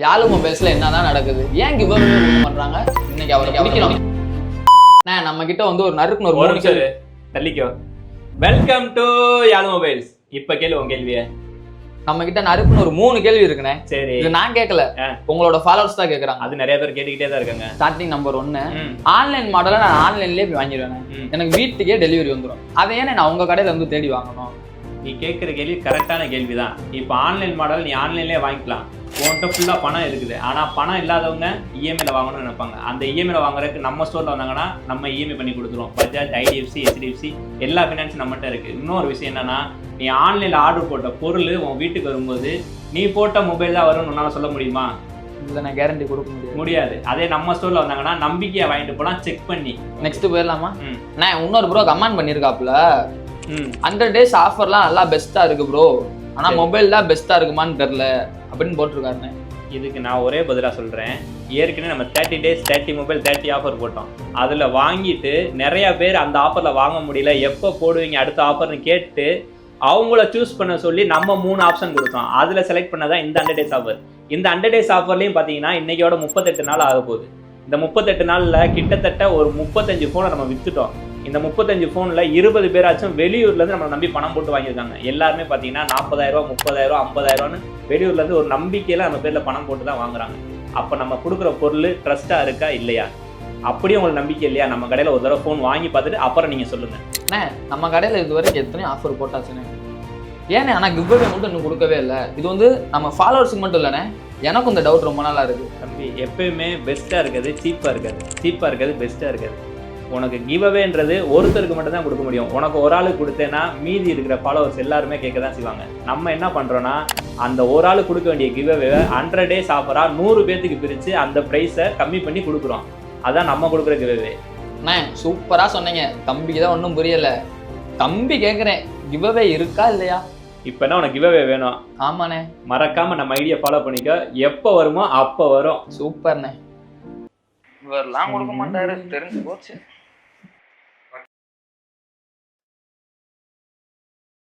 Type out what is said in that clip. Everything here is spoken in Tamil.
யாழ் மொபைல்ஸ்ல என்னதான் நடக்குது? ஏன் கிவ் அவே பண்றாங்க? இன்னைக்கு அவரை பிடிக்கணும். நம்ம கிட்ட வந்து ஒரு நறுக்குன்னு ஒரு நிமிஷம் தள்ளிக்கோ. Welcome to Yazh mobiles. இப்ப கேளு உங்க கேள்விய. நம்ம கிட்ட நறுக்குன்னு ஒரு 3 கேள்வி இருக்குண்ணே. சரி, இது நான் கேட்கல, உங்களோட ஃபாலோவர்ஸ் தான் கேக்குறாங்க. அது நிறைய பேர் கேட்டுக்கிட்டே தான் இருக்காங்க. ஸ்டார்டிங் நம்பர் 1, ஆன்லைன் மாடலை நான் ஆன்லைன்லயே போய் வாங்கிடுவேன். எனக்கு வீட்டுக்கே டெலிவரி வந்துடும். அதை ஏன்னா நான் உங்க கடையில வந்து தேடி வாங்கணும்? நீ கேட்குற கேள்வி கரெக்டான கேள்வி தான். இப்போ ஆன்லைன் மாடல் நீ ஆன்லைன்லேயே வாங்கிக்கலாம். உன்கிட்ட ஃபுல்லாக பணம் இருக்குது. ஆனால் பணம் இல்லாதவங்க இஎம்ஐயில் வாங்கணும்னு நினைப்பாங்க. அந்த இஎம்ஐயில் வாங்குறதுக்கு நம்ம ஸ்டோரில் வந்தாங்கன்னா நம்ம இஎம்ஐ பண்ணி கொடுத்துருவோம். பஜாஜ், ஐடிஎஃப்சி, ஹெச்டிஎஃப்சி எல்லா ஃபினான்ஸும் நம்மகிட்ட இருக்குது. இன்னொரு விஷயம் என்னன்னா, நீ ஆன்லைனில் ஆர்டர் போட்ட பொருள் உன் வீட்டுக்கு வரும்போது நீ போட்ட மொபைல் தான் வரும்னு உன்னால் சொல்ல முடியுமா? இல்லை, நான் கேரண்டி கொடுக்க முடியாது. அதே நம்ம ஸ்டோரில் வந்தாங்கன்னா நம்பிக்கையை வாங்கிட்டு போகலாம், செக் பண்ணி. நெக்ஸ்ட் போயிடலாமா? நான் இன்னொரு ப்ரோ கமெண்ட் பண்ணியிருக்காப்புல, 100 days ஆஃபர்லாம் நல்லா பெஸ்டா இருக்கு ப்ரோ, ஆனா மொபைல் தான் பெஸ்டா இருக்குமான்னு தெரியல அப்படின்னு போட்டிருக்காருண்ணே. இதுக்கு நான் ஒரே பதிலாக சொல்கிறேன். ஏற்கனவே நம்ம 30 days 30 மொபைல் 30 ஆஃபர் போட்டோம். அதில் வாங்கிட்டு நிறையா பேர் அந்த ஆஃபரில் வாங்க முடியல, எப்போ போடுவீங்க அடுத்த ஆஃபர்னு கேட்டு அவங்கள சூஸ் பண்ண சொல்லி நம்ம 3 ஆப்ஷன் கொடுத்தோம். அதில் செலக்ட் பண்ணதான் இந்த 100 days ஆஃபர். இந்த 100 days ஆஃபர்லையும் பார்த்தீங்கன்னா இன்னைக்கோட 38 நாள் ஆக போகுது. இந்த 38 நாளில் கிட்டத்தட்ட ஒரு 35 ஃபோனை நம்ம விற்றுட்டோம். இந்த 35 ஃபோனில் 20 பேராச்சும் வெளியூர்லேருந்து நம்ம நம்பி பணம் போட்டு வாங்கியிருக்காங்க. எல்லாருமே பார்த்தீங்கன்னா 40,000, 30,000, 50,000ன்னு வெளியூர்லேருந்து ஒரு நம்பிக்கையில் நம்ம பேரில் பணம் போட்டு தான் வாங்குறாங்க. அப்போ நம்ம கொடுக்குற பொருள் ட்ரஸ்ட்டாக இருக்கா இல்லையா? அப்படியே உங்களுக்கு நம்பிக்கை இல்லையா? நம்ம கடையில் ஒரு தடவை ஃபோன் வாங்கி பார்த்துட்டு அப்புறம் நீங்கள் சொல்லுங்கள். அண்ணே, நம்ம கடையில் இது வரைக்கும் எத்தனையோ ஆஃபர் போட்டாச்சுண்ணே. ஏன்னே ஆனால் கிவ் அவே மட்டும் இன்னும் கொடுக்கவே இல்லை. இது வந்து நம்ம ஃபாலோவர்ஸுக்கு மட்டும் இல்லைண்ணே, எனக்கும் இந்த டவுட் ரொம்ப நாளாக இருக்குது. தம்பி, எப்பயுமே பெஸ்ட்டாக இருக்காது, சீப்பாக இருக்காது. சீப்பாக இருக்காது, பெஸ்ட்டாக இருக்காது. உனக்கு கிவ் அவேன்றது ஒருத்தருக்கு மட்டும் தான் கொடுக்க முடியும். உனக்கு ஒரு ஆளுக்கு கொடுத்தேன்னா மீதி இருக்கிற ஃபாலோவர்ஸ் எல்லாருமே கேட்க தான் செய்வாங்க. நம்ம என்ன பண்ணுறோன்னா, அந்த ஒரு ஆளுக்கு கொடுக்க வேண்டிய கிவ் அவேவை 100 days ஆஃபராக 100 பேர்த்துக்கு பிரித்து அந்த ப்ரைஸை கம்மி பண்ணி கொடுக்குறோம். அதான் நம்ம கொடுக்குற கிவ் அவே. அண்ணே, சூப்பராக சொன்னீங்க. தம்பிக்கு தான் ஒன்றும் புரியலை. தம்பி கேட்குறேன், கிவ் அவே இருக்கா இல்லையா? இப்போ என்ன உனக்கு கிவ் அவே வேணும்? ஆமாண்ணே. மறக்காமல் நம்ம ஐடியா ஃபாலோ பண்ணிக்க. எப்போ வருமோ அப்போ வரும். சூப்பர்ண்ணே. இவரெல்லாம் கொடுக்க மாட்டாரு, தெரிஞ்சு போச்சு.